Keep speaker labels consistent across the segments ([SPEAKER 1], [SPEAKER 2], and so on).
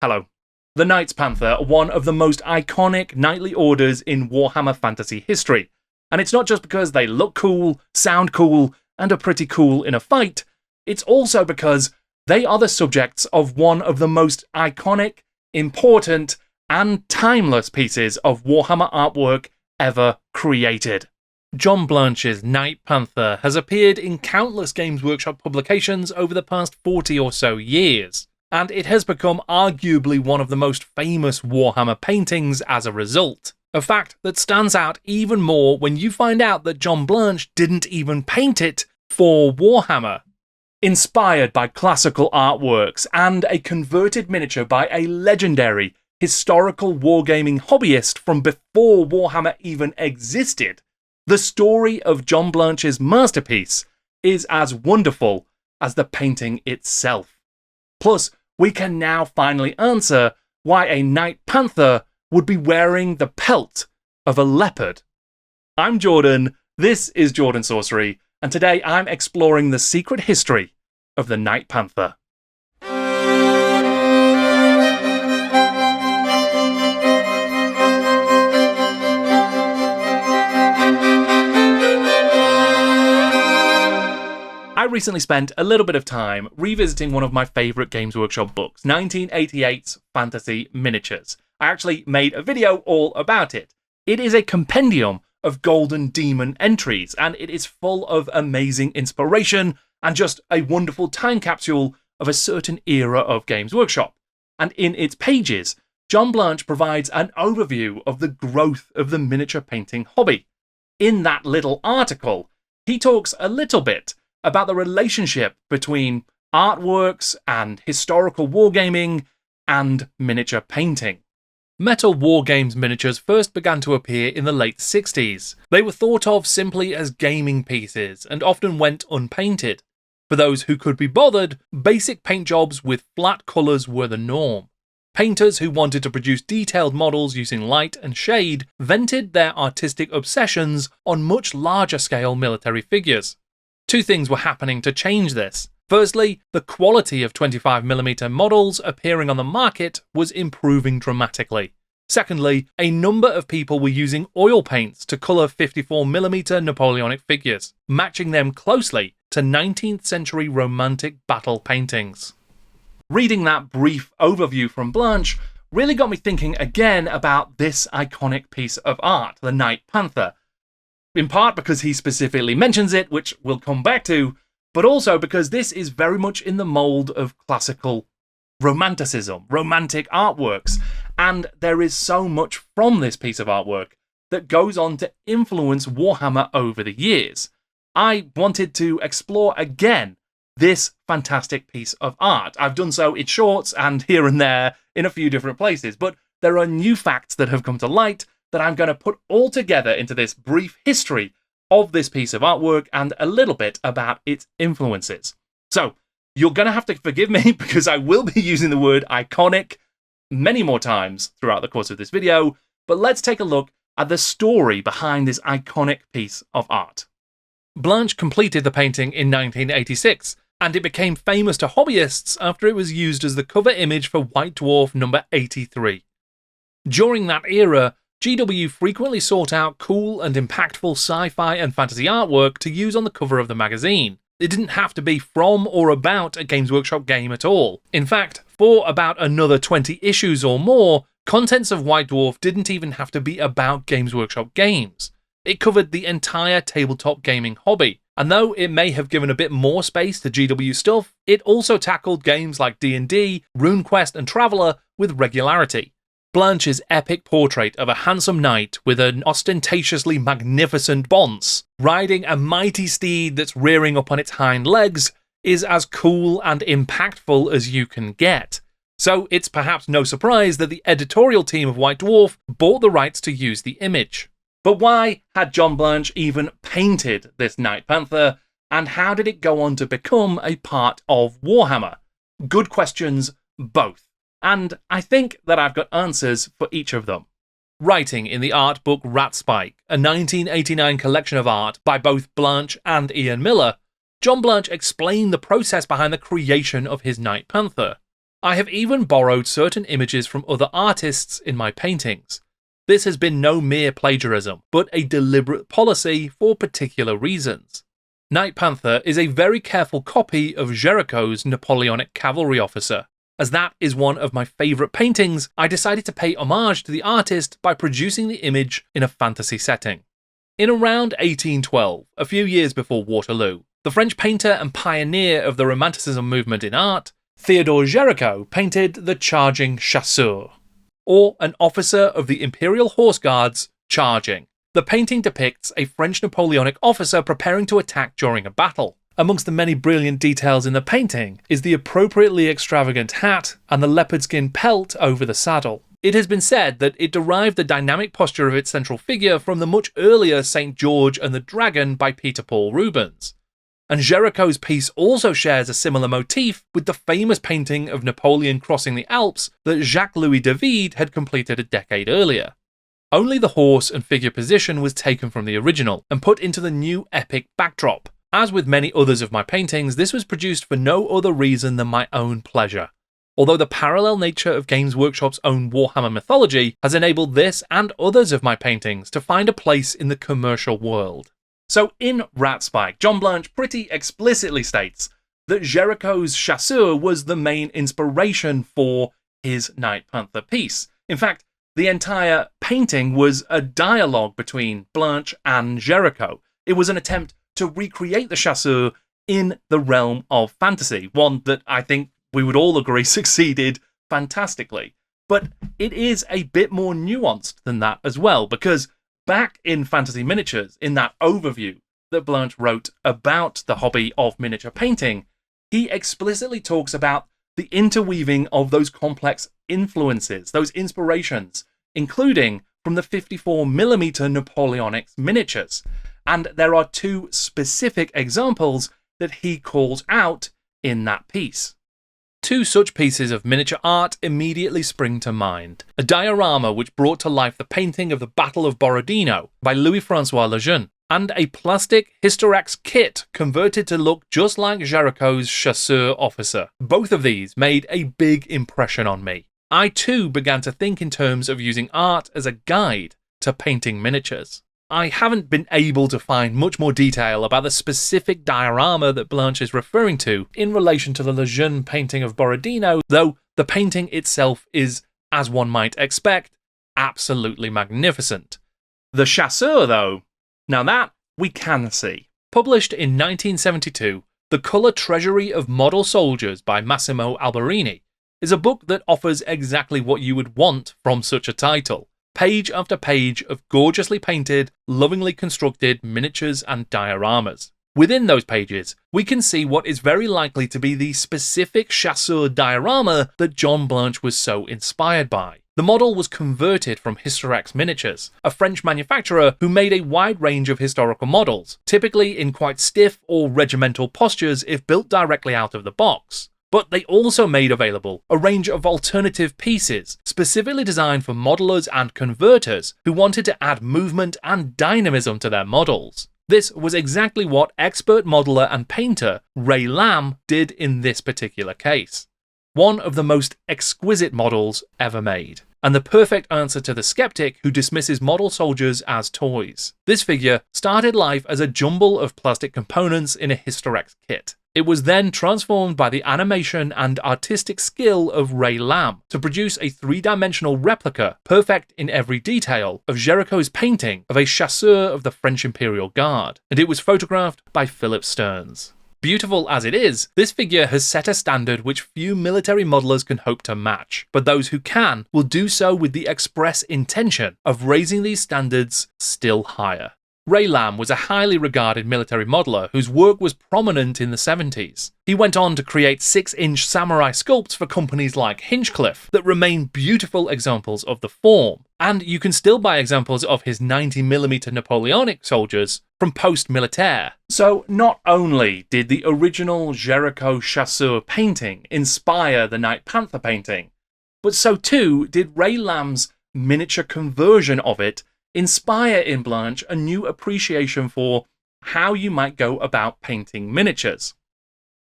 [SPEAKER 1] Hello. The Night Panther are one of the most iconic knightly orders in Warhammer Fantasy history. And it's not just because they look cool, sound cool, and are pretty cool in a fight, it's also because they are the subjects of one of the most iconic, important, and timeless pieces of Warhammer artwork ever created. John Blanche's Night Panther has appeared in countless Games Workshop publications over the past 40 or so years, and it has become arguably one of the most famous Warhammer paintings as a result. A fact that stands out even more when you find out that John Blanche didn't even paint it for Warhammer. Inspired by classical artworks and a converted miniature by a legendary historical wargaming hobbyist from before Warhammer even existed, the story of John Blanche's masterpiece is as wonderful as the painting itself. Plus, we can now finally answer why a Night Panther would be wearing the pelt of a leopard. I'm Jordan, this is Jordan Sorcery, and today I'm exploring the secret history of the Night Panther. I recently spent a little bit of time revisiting one of my favourite Games Workshop books, 1988's Fantasy Miniatures. I actually made a video all about it. It is a compendium of Golden Demon entries, and it is full of amazing inspiration and just a wonderful time capsule of a certain era of Games Workshop. And in its pages, John Blanche provides an overview of the growth of the miniature painting hobby. In that little article, he talks a little bit about the relationship between artworks and historical wargaming and miniature painting. Metal Wargames miniatures first began to appear in the late 60s. They were thought of simply as gaming pieces and often went unpainted. For those who could be bothered, basic paint jobs with flat colours were the norm. Painters who wanted to produce detailed models using light and shade vented their artistic obsessions on much larger scale military figures. Two things were happening to change this. Firstly, the quality of 25mm models appearing on the market was improving dramatically. Secondly, a number of people were using oil paints to colour 54mm Napoleonic figures, matching them closely to 19th century Romantic battle paintings. Reading that brief overview from Blanche really got me thinking again about this iconic piece of art, the Night Panther. In part because he specifically mentions it, which we'll come back to, but also because this is very much in the mould of classical romanticism, romantic artworks, and there is so much from this piece of artwork that goes on to influence Warhammer over the years. I wanted to explore again this fantastic piece of art. I've done so in shorts and here and there in a few different places, but there are new facts that have come to light that I'm going to put all together into this brief history of this piece of artwork and a little bit about its influences. So, you're going to have to forgive me because I will be using the word iconic many more times throughout the course of this video, but let's take a look at the story behind this iconic piece of art. Blanche completed the painting in 1986, and it became famous to hobbyists after it was used as the cover image for White Dwarf number 83. During that era, GW frequently sought out cool and impactful sci-fi and fantasy artwork to use on the cover of the magazine. It didn't have to be from or about a Games Workshop game at all. In fact, for about another 20 issues or more, contents of White Dwarf didn't even have to be about Games Workshop games. It covered the entire tabletop gaming hobby, and though it may have given a bit more space to GW stuff, it also tackled games like D&D, RuneQuest and Traveller with regularity. Blanche's epic portrait of a handsome knight with an ostentatiously magnificent bonce, riding a mighty steed that's rearing up on its hind legs, is as cool and impactful as you can get. So it's perhaps no surprise that the editorial team of White Dwarf bought the rights to use the image. But why had John Blanche even painted this Night Panther, and how did it go on to become a part of Warhammer? Good questions, both. And I think that I've got answers for each of them. Writing in the art book Ratspike, a 1989 collection of art by both Blanche and Ian Miller, John Blanche explained the process behind the creation of his Night Panther. I have even borrowed certain images from other artists in my paintings. This has been no mere plagiarism, but a deliberate policy for particular reasons. Night Panther is a very careful copy of Gericault's Napoleonic cavalry officer. As that is one of my favourite paintings, I decided to pay homage to the artist by producing the image in a fantasy setting. In around 1812, a few years before Waterloo, the French painter and pioneer of the Romanticism movement in art, Theodore Gericault painted the Charging Chasseur, or an officer of the Imperial Horse Guards charging. The painting depicts a French Napoleonic officer preparing to attack during a battle. Amongst the many brilliant details in the painting is the appropriately extravagant hat and the leopard skin pelt over the saddle. It has been said that it derived the dynamic posture of its central figure from the much earlier St. George and the Dragon by Peter Paul Rubens. And Gericault's piece also shares a similar motif with the famous painting of Napoleon crossing the Alps that Jacques-Louis David had completed a decade earlier. Only the horse and figure position was taken from the original and put into the new epic backdrop. As with many others of my paintings, this was produced for no other reason than my own pleasure. Although the parallel nature of Games Workshop's own Warhammer mythology has enabled this and others of my paintings to find a place in the commercial world. So in Rat Spike, John Blanche pretty explicitly states that Gericault's Chasseur was the main inspiration for his Night Panther piece. In fact, the entire painting was a dialogue between Blanche and Gericault. It was an attempt to recreate the Chasseur in the realm of fantasy, one that I think we would all agree succeeded fantastically. But it is a bit more nuanced than that as well, because back in Fantasy Miniatures, in that overview that Blanche wrote about the hobby of miniature painting, he explicitly talks about the interweaving of those complex influences, those inspirations, including from the 54mm Napoleonic miniatures. And there are two specific examples that he calls out in that piece. Two such pieces of miniature art immediately spring to mind. A diorama which brought to life the painting of the Battle of Borodino by Louis-François Lejeune, and a plastic Hystorax kit converted to look just like Gericault's Chasseur officer. Both of these made a big impression on me. I too began to think in terms of using art as a guide to painting miniatures. I haven't been able to find much more detail about the specific diorama that Blanche is referring to in relation to the Lejeune painting of Borodino, though the painting itself is, as one might expect, absolutely magnificent. The Chasseur, though, now that we can see. Published in 1972, The Colour Treasury of Model Soldiers by Massimo Alberini is a book that offers exactly what you would want from such a title. Page after page of gorgeously painted, lovingly constructed miniatures and dioramas. Within those pages, we can see what is very likely to be the specific Chasseur diorama that John Blanche was so inspired by. The model was converted from Hystorax Miniatures, a French manufacturer who made a wide range of historical models, typically in quite stiff or regimental postures if built directly out of the box. But they also made available a range of alternative pieces, specifically designed for modelers and converters who wanted to add movement and dynamism to their models. This was exactly what expert modeler and painter Ray Lamb did in this particular case. One of the most exquisite models ever made, and the perfect answer to the skeptic who dismisses model soldiers as toys. This figure started life as a jumble of plastic components in a Hystorax kit. It was then transformed by the animation and artistic skill of Ray Lamb to produce a three-dimensional replica, perfect in every detail, of Gericault's painting of a chasseur of the French Imperial Guard, and it was photographed by Philip Stearns. Beautiful as it is, this figure has set a standard which few military modelers can hope to match, but those who can will do so with the express intention of raising these standards still higher. Ray Lamb was a highly regarded military modeler whose work was prominent in the 70s. He went on to create 6-inch samurai sculpts for companies like Hinchcliffe that remain beautiful examples of the form, and you can still buy examples of his 90mm Napoleonic soldiers from Poste Militaire. So not only did the original Gericault Chasseur painting inspire the Night Panther painting, but so too did Ray Lamb's miniature conversion of it inspire in Blanche a new appreciation for how you might go about painting miniatures.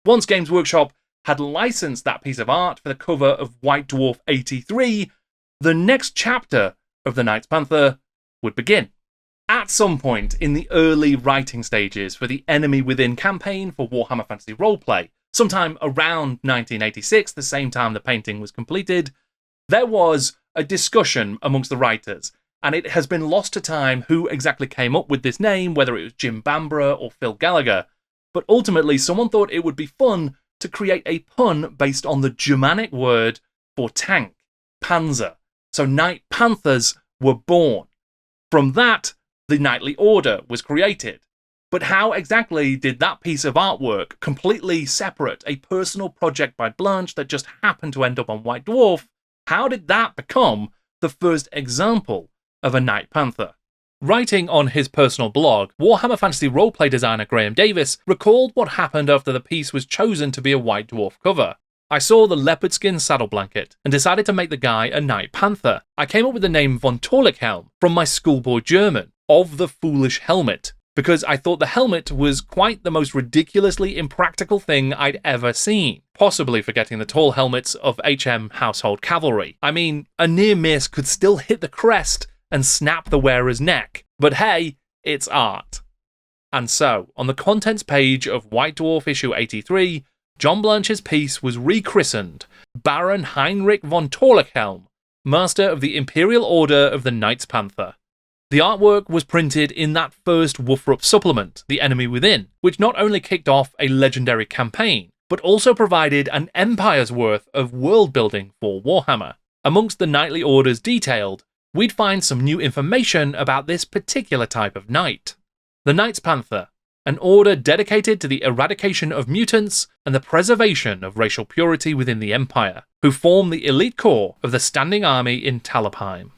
[SPEAKER 1] Once Games Workshop had licensed that piece of art for the cover of White Dwarf 83, the next chapter of the Night Panther would begin. At some point in the early writing stages for the Enemy Within campaign for Warhammer Fantasy Roleplay, sometime around 1986, the same time the painting was completed, there was a discussion amongst the writers, and it has been lost to time who exactly came up with this name, whether it was Jim Bamborough or Phil Gallagher, but ultimately someone thought it would be fun to create a pun based on the Germanic word for tank, Panzer. So Night Panthers were born. From that, the Knightly Order was created. But how exactly did that piece of artwork, completely separate, a personal project by Blanche that just happened to end up on White Dwarf, how did that become the first example of a Night Panther? Writing on his personal blog, Warhammer Fantasy roleplay designer GRAEME Davis recalled what happened after the piece was chosen to be a White Dwarf cover. I saw the leopard skin saddle blanket and decided to make the guy a Night Panther. I came up with the name von Torlichhelm from my schoolboy German, of the foolish helmet, because I thought the helmet was quite the most ridiculously impractical thing I'd ever seen, possibly forgetting the tall helmets of HM Household Cavalry. I mean, a near miss could still hit the crest and snap the wearer's neck, but hey, it's art. And so, on the contents page of White Dwarf issue 83, John Blanche's piece was rechristened Baron Heinrich von Torlichhelm, Master of the Imperial Order of the Knights Panther. The artwork was printed in that first Woofrup supplement, The Enemy Within, which not only kicked off a legendary campaign, but also provided an empire's worth of world building for Warhammer. Amongst the knightly orders detailed, we'd find some new information about this particular type of knight. The Knights Panther, an order dedicated to the eradication of mutants and the preservation of racial purity within the Empire, who form the elite core of the standing army in Talabheim.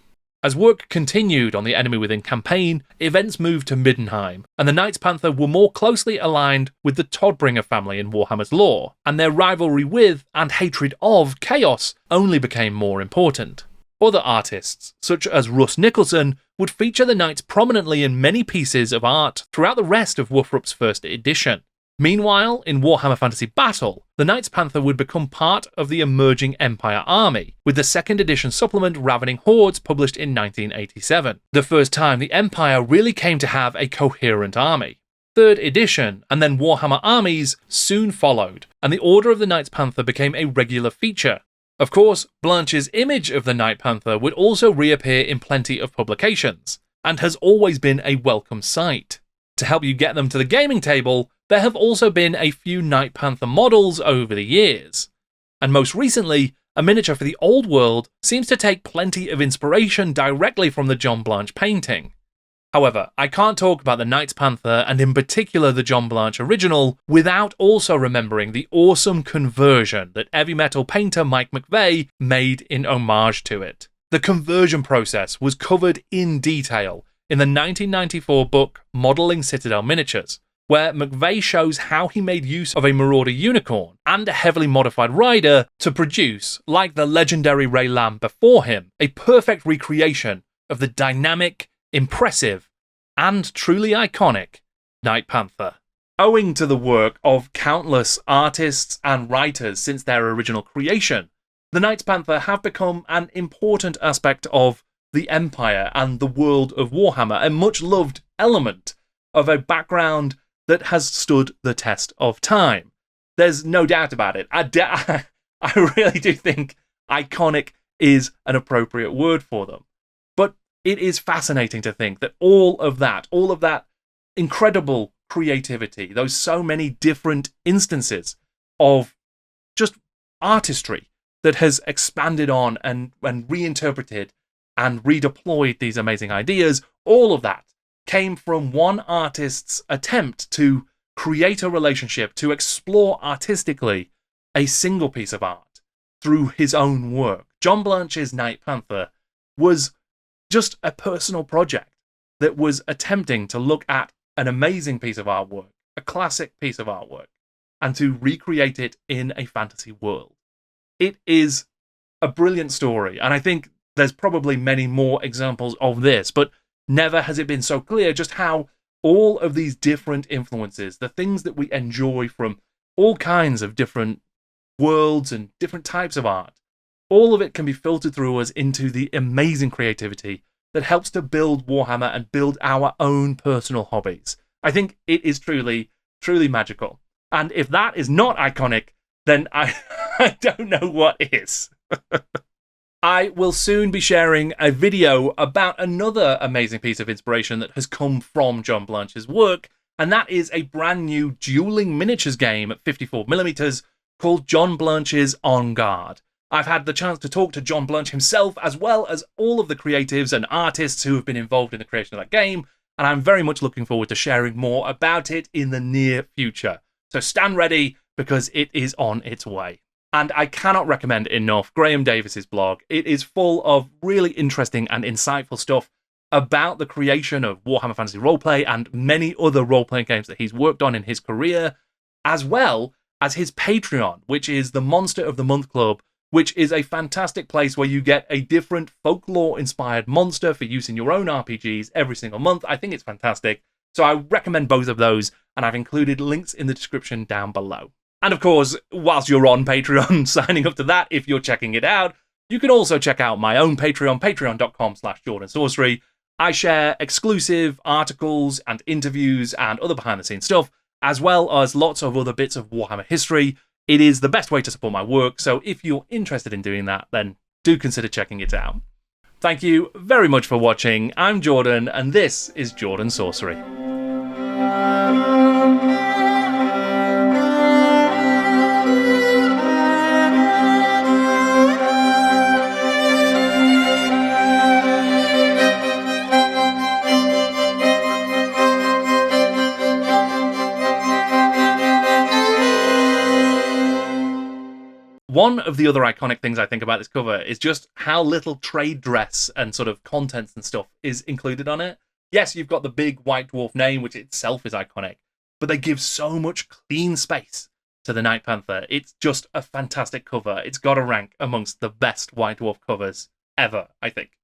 [SPEAKER 1] As work continued on the Enemy Within campaign, events moved to Middenheim, and the Knights Panther were more closely aligned with the Todbringer family in Warhammer's lore, and their rivalry with and hatred of Chaos only became more important. Other artists, such as Russ Nicholson, would feature the Knights prominently in many pieces of art throughout the rest of Woofrup's first edition. Meanwhile, in Warhammer Fantasy Battle, the Knights Panther would become part of the emerging Empire army, with the 2nd edition supplement Ravening Hordes published in 1987, the first time the Empire really came to have a coherent army. 3rd edition, and then Warhammer Armies soon followed, and the Order of the Knights Panther became a regular feature. Of course, Blanche's image of the Night Panther would also reappear in plenty of publications, and has always been a welcome sight. To help you get them to the gaming table, there have also been a few Night Panther models over the years. And most recently, a miniature for the Old World seems to take plenty of inspiration directly from the John Blanche painting. However, I can't talk about the Knights Panther, and in particular the John Blanche original, without also remembering the awesome conversion that heavy metal painter Mike McVeigh made in homage to it. The conversion process was covered in detail in the 1994 book Modelling Citadel Miniatures, where McVeigh shows how he made use of a Marauder unicorn and a heavily modified rider to produce, like the legendary Ray Lamb before him, a perfect recreation of the dynamic, impressive, and truly iconic Night Panther. Owing to the work of countless artists and writers since their original creation, the Night Panther have become an important aspect of the Empire and the world of Warhammer, a much-loved element of a background that has stood the test of time. There's no doubt about it. I really do think iconic is an appropriate word for them. But it is fascinating to think that all of that incredible creativity, those so many different instances of just artistry that has expanded on and reinterpreted and redeployed these amazing ideas, all of that came from one artist's attempt to create a relationship, to explore artistically a single piece of art through his own work. John Blanche's Night Panther was just a personal project that was attempting to look at an amazing piece of artwork, a classic piece of artwork, and to recreate it in a fantasy world. It is a brilliant story, and I think there's probably many more examples of this, but never has it been so clear just how all of these different influences, the things that we enjoy from all kinds of different worlds and different types of art. All of it can be filtered through us into the amazing creativity that helps to build Warhammer and build our own personal hobbies. I think it is truly, truly magical. And if that is not iconic, then I don't know what is. I will soon be sharing a video about another amazing piece of inspiration that has come from John Blanche's work, and that is a brand new dueling miniatures game at 54mm called John Blanche's On Guard. I've had the chance to talk to John Blanche himself, as well as all of the creatives and artists who have been involved in the creation of that game, and I'm very much looking forward to sharing more about it in the near future. So stand ready, because it is on its way. And I cannot recommend enough Graeme Davis's blog. It is full of really interesting and insightful stuff about the creation of Warhammer Fantasy Roleplay and many other role-playing games that he's worked on in his career, as well as his Patreon, which is the Monster of the Month Club, which is a fantastic place where you get a different folklore-inspired monster for use in your own RPGs every single month. I think it's fantastic. So I recommend both of those, and I've included links in the description down below. And of course, whilst you're on Patreon, signing up to that, if you're checking it out, you can also check out my own Patreon, patreon.com/JordanSorcery. I share exclusive articles and interviews and other behind-the-scenes stuff, as well as lots of other bits of Warhammer history. It is the best way to support my work, so if you're interested in doing that, then do consider checking it out. Thank you very much for watching. I'm Jordan, and this is Jordan Sorcery. One of the other iconic things I think about this cover is just how little trade dress and sort of contents and stuff is included on it. Yes, you've got the big White Dwarf name, which itself is iconic, but they give so much clean space to the Night Panther. It's just a fantastic cover. It's got to rank amongst the best White Dwarf covers ever, I think.